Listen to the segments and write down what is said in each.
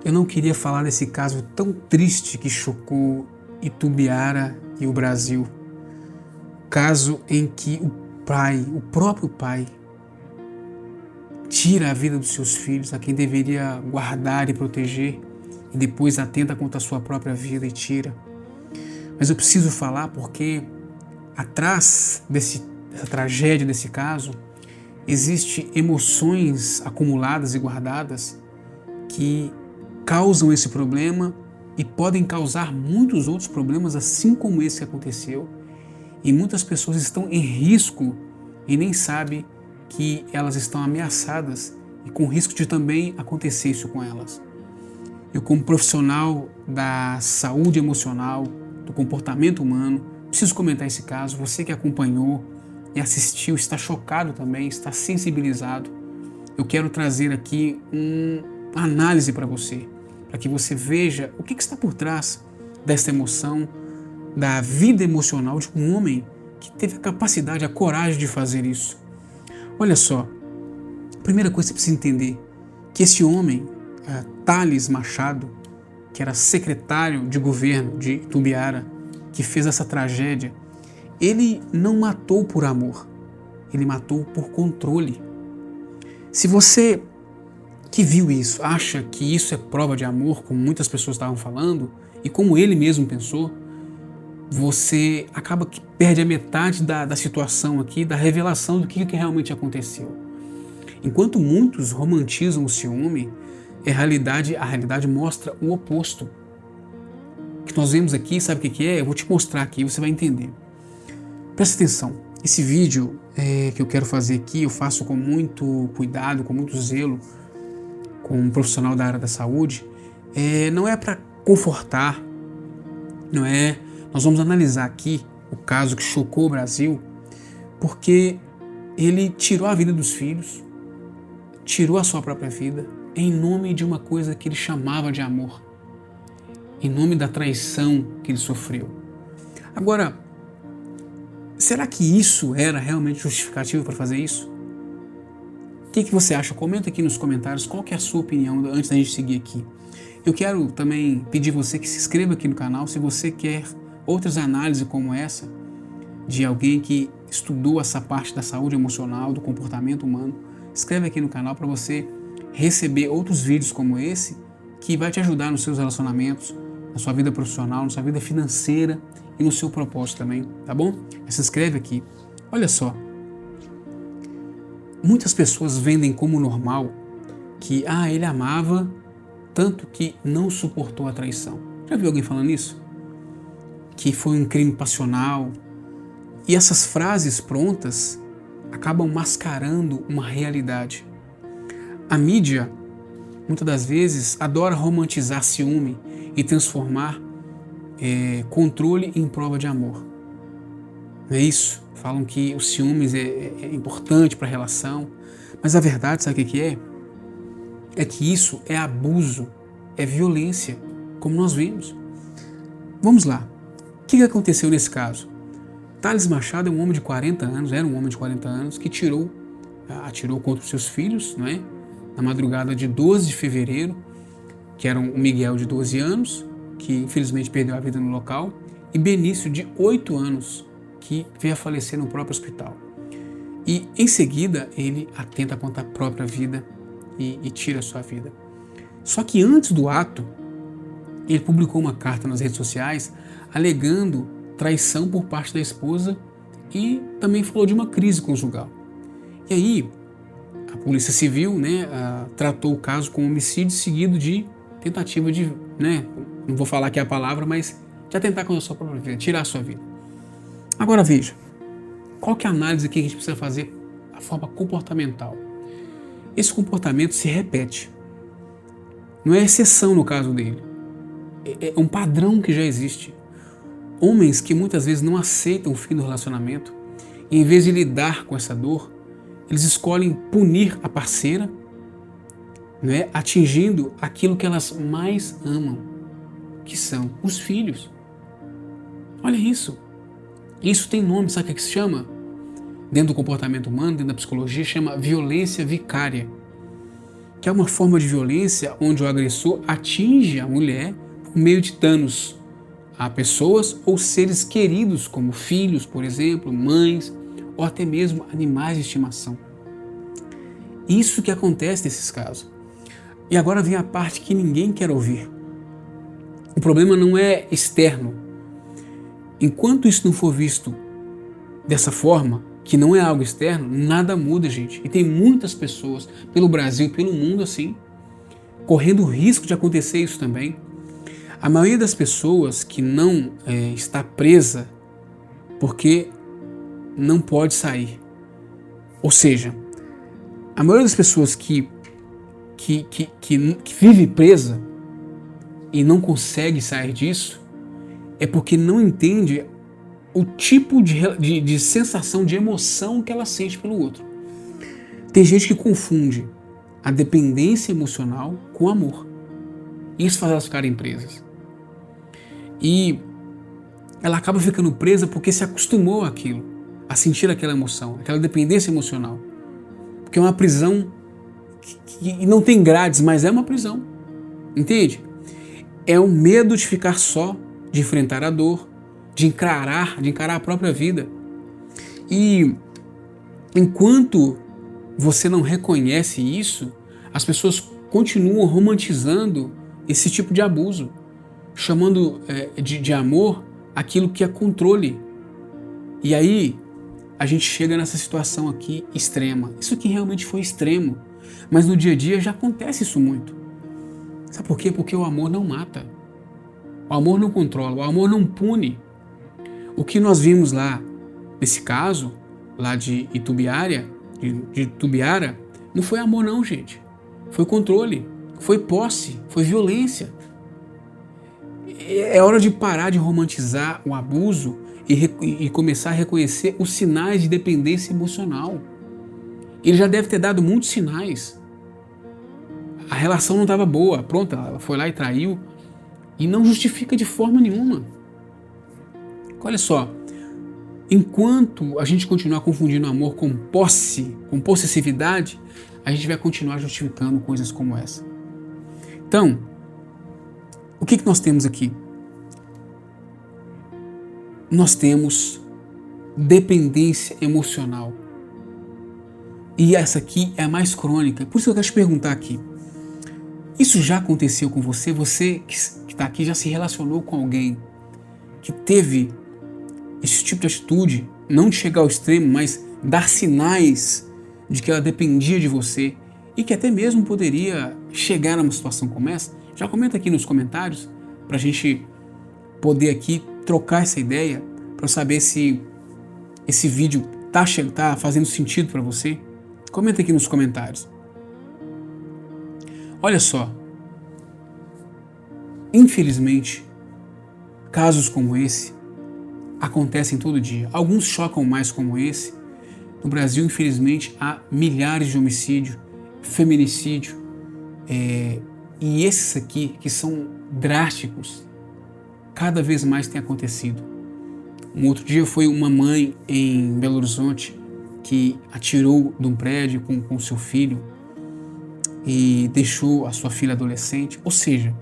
eu não queria falar desse caso tão triste que chocou Itumbiara e o Brasil. Caso em que o próprio pai, tira a vida dos seus filhos, a quem deveria guardar e proteger, e depois atenta contra a sua própria vida e tira. Mas eu preciso falar porque atrás dessa tragédia, desse caso, existem emoções acumuladas e guardadas que causam esse problema e podem causar muitos outros problemas, assim como esse que aconteceu. E muitas pessoas estão em risco e nem sabem que elas estão ameaçadas e com risco de também acontecer isso com elas. Eu, como profissional da saúde emocional, do comportamento humano, preciso comentar esse caso. Você que acompanhou e assistiu, está chocado também, está sensibilizado. Eu quero trazer aqui uma análise para que você veja o que está por trás dessa emoção, da vida emocional de um homem que teve a capacidade, a coragem de fazer isso. Olha só, a primeira coisa que você precisa entender, que esse homem, Thales Machado, que era secretário de governo de Itumbiara, que fez essa tragédia, ele não matou por amor, ele matou por controle. Se você que viu isso acha que isso é prova de amor, como muitas pessoas estavam falando, e como ele mesmo pensou, você acaba que perde a metade da situação aqui, da revelação do que realmente aconteceu. Enquanto muitos romantizam o ciúme, a realidade mostra o oposto. O que nós vemos aqui, sabe o que é? Eu vou te mostrar aqui, você vai entender. Presta atenção, esse vídeo que eu quero fazer aqui, eu faço com muito cuidado, com muito zelo, como um profissional da área da saúde, não é para confortar, não é. Nós vamos analisar aqui o caso que chocou o Brasil, porque ele tirou a vida dos filhos, tirou a sua própria vida, em nome de uma coisa que ele chamava de amor, em nome da traição que ele sofreu. Agora, será que isso era realmente justificativo para fazer isso? O que você acha? Comenta aqui nos comentários qual que é a sua opinião antes da gente seguir aqui. Eu quero também pedir você que se inscreva aqui no canal se você quer outras análises como essa, de alguém que estudou essa parte da saúde emocional, do comportamento humano. Inscreve aqui no canal para você receber outros vídeos como esse, que vai te ajudar nos seus relacionamentos, na sua vida profissional, na sua vida financeira e no seu propósito também, tá bom? Se inscreve aqui. Olha só, muitas pessoas vendem como normal que ele amava tanto que não suportou a traição. Já viu alguém falando isso? Que foi um crime passional. E essas frases prontas acabam mascarando uma realidade. A mídia, muitas das vezes, adora romantizar ciúme e transformar controle em prova de amor. Não é isso? Falam que o ciúmes é importante para a relação, mas a verdade, sabe o que é? É que isso é abuso, é violência, como nós vimos. Vamos lá. O que aconteceu nesse caso? Thales Machado é um homem de 40 anos, era um homem de 40 anos, que atirou contra os seus filhos, não é? Na madrugada de 12 de fevereiro, que eram o Miguel, de 12 anos, que infelizmente perdeu a vida no local, e Benício, de 8 anos, que veio a falecer no próprio hospital. E em seguida ele atenta contra a própria vida e tira a sua vida. Só que antes do ato, ele publicou uma carta nas redes sociais alegando traição por parte da esposa e também falou de uma crise conjugal. E aí a Polícia Civil, tratou o caso como homicídio seguido de tentativa de, não vou falar aqui a palavra, mas de atentar contra a sua própria vida, tirar a sua vida. Agora veja, qual que é a análise que a gente precisa fazer? A forma comportamental. Esse comportamento se repete. Não é exceção no caso dele. É um padrão que já existe. Homens que muitas vezes não aceitam o fim do relacionamento e, em vez de lidar com essa dor, eles escolhem punir a parceira, atingindo aquilo que elas mais amam, que são os filhos. Olha isso. Isso tem nome, sabe o que se chama? Dentro do comportamento humano, dentro da psicologia, chama violência vicária. que é uma forma de violência onde o agressor atinge a mulher por meio de danos a pessoas ou seres queridos, como filhos, por exemplo, mães, ou até mesmo animais de estimação. Isso que acontece nesses casos. E agora vem a parte que ninguém quer ouvir. O problema não é externo. Enquanto isso não for visto dessa forma, que não é algo externo, nada muda, gente. E tem muitas pessoas pelo Brasil e pelo mundo assim, correndo o risco de acontecer isso também. A maioria das pessoas que não está presa porque não pode sair. Ou seja, a maioria das pessoas que vive presa e não consegue sair disso é porque não entende o tipo de sensação, de emoção que ela sente pelo outro. Tem gente que confunde a dependência emocional com amor. Isso faz elas ficarem presas. E ela acaba ficando presa porque se acostumou àquilo, a sentir aquela emoção, aquela dependência emocional. Porque é uma prisão que não tem grades, mas é uma prisão. Entende? É o medo de ficar só, de enfrentar a dor, de encarar a própria vida. E enquanto você não reconhece isso, as pessoas continuam romantizando esse tipo de abuso, chamando de amor aquilo que é controle. E aí a gente chega nessa situação aqui extrema. Isso aqui realmente foi extremo, mas no dia a dia já acontece isso muito. Sabe por quê? Porque o amor não mata, o amor não controla, o amor não pune. O que nós vimos lá, nesse caso, lá de Itubiara, não foi amor não, gente. Foi controle, foi posse, foi violência. É hora de parar de romantizar o abuso e começar a reconhecer os sinais de dependência emocional. Ele já deve ter dado muitos sinais. A relação não estava boa, pronto, ela foi lá e traiu, e não justifica de forma nenhuma. Olha só, enquanto a gente continuar confundindo amor com posse, com possessividade, a gente vai continuar justificando coisas como essa. Então, o que nós temos aqui? Nós temos dependência emocional. E essa aqui é a mais crônica. Por isso que eu quero te perguntar aqui. Isso já aconteceu com você? Você que está aqui já se relacionou com alguém que teve esse tipo de atitude, não de chegar ao extremo, mas dar sinais de que ela dependia de você e que até mesmo poderia chegar numa situação como essa? Já comenta aqui nos comentários para a gente poder aqui trocar essa ideia, para eu saber se esse vídeo tá fazendo sentido para você. Comenta aqui nos comentários. Olha só, infelizmente, casos como esse acontecem todo dia. Alguns chocam mais como esse. No Brasil, infelizmente, há milhares de homicídios, feminicídio, e esses aqui, que são drásticos, cada vez mais tem acontecido. Um outro dia foi uma mãe em Belo Horizonte que atirou de um prédio com seu filho e deixou a sua filha adolescente. Ou seja,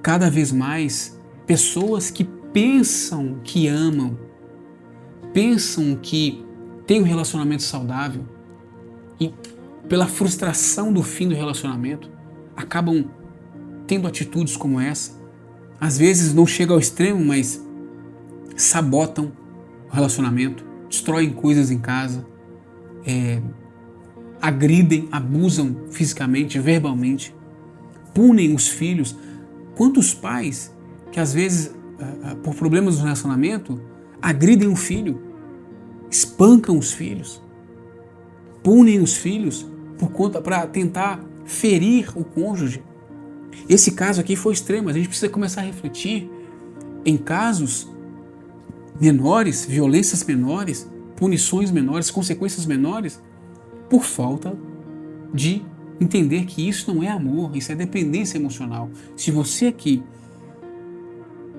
cada vez mais pessoas que pensam que amam, pensam que têm um relacionamento saudável e pela frustração do fim do relacionamento acabam tendo atitudes como essa. Às vezes não chega ao extremo, mas sabotam o relacionamento, destroem coisas em casa, agridem, abusam fisicamente, verbalmente, punem os filhos. Quantos pais que às vezes, por problemas no relacionamento, agridem o filho, espancam os filhos, punem os filhos para tentar ferir o cônjuge. Esse caso aqui foi extremo, mas a gente precisa começar a refletir em casos menores, violências menores, punições menores, consequências menores, por falta de entender que isso não é amor, isso é dependência emocional. Se você aqui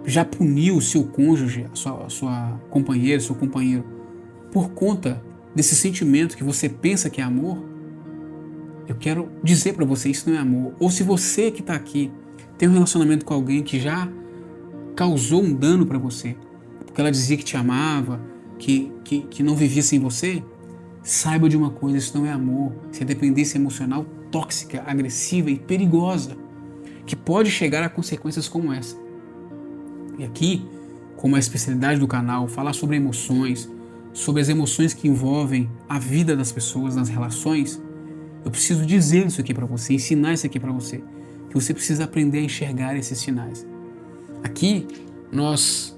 já puniu o seu cônjuge, a sua companheira, seu companheiro, por conta desse sentimento que você pensa que é amor, eu quero dizer para você, isso não é amor. Ou se você que está aqui tem um relacionamento com alguém que já causou um dano para você, porque ela dizia que te amava, que não vivia sem você, saiba de uma coisa, isso não é amor. Isso é dependência emocional tóxica, agressiva e perigosa, que pode chegar a consequências como essa. E aqui, como a especialidade do canal, falar sobre emoções, sobre as emoções que envolvem a vida das pessoas, nas relações, eu preciso dizer isso aqui para você, ensinar isso aqui para você, que você precisa aprender a enxergar esses sinais. Aqui, nós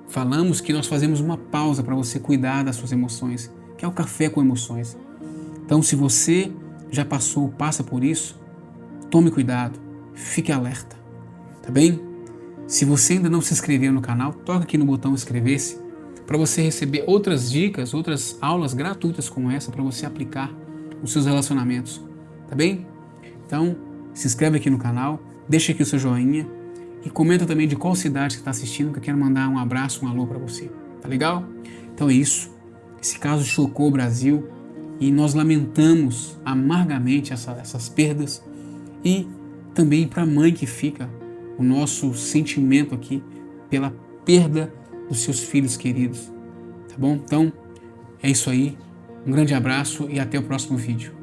falamos que nós fazemos uma pausa para você cuidar das suas emoções, que é o café com emoções. Então, se você já passou, passa por isso, tome cuidado, fique alerta, tá bem? Se você ainda não se inscreveu no canal, toca aqui no botão inscrever-se para você receber outras dicas, outras aulas gratuitas como essa para você aplicar nos seus relacionamentos, tá bem? Então, se inscreve aqui no canal, deixa aqui o seu joinha e comenta também de qual cidade você está assistindo, que eu quero mandar um abraço, um alô para você, tá legal? Então é isso, esse caso chocou o Brasil e nós lamentamos amargamente essas perdas e também para a mãe que fica o nosso sentimento aqui pela perda dos seus filhos queridos, tá bom? Então, é isso aí, um grande abraço e até o próximo vídeo.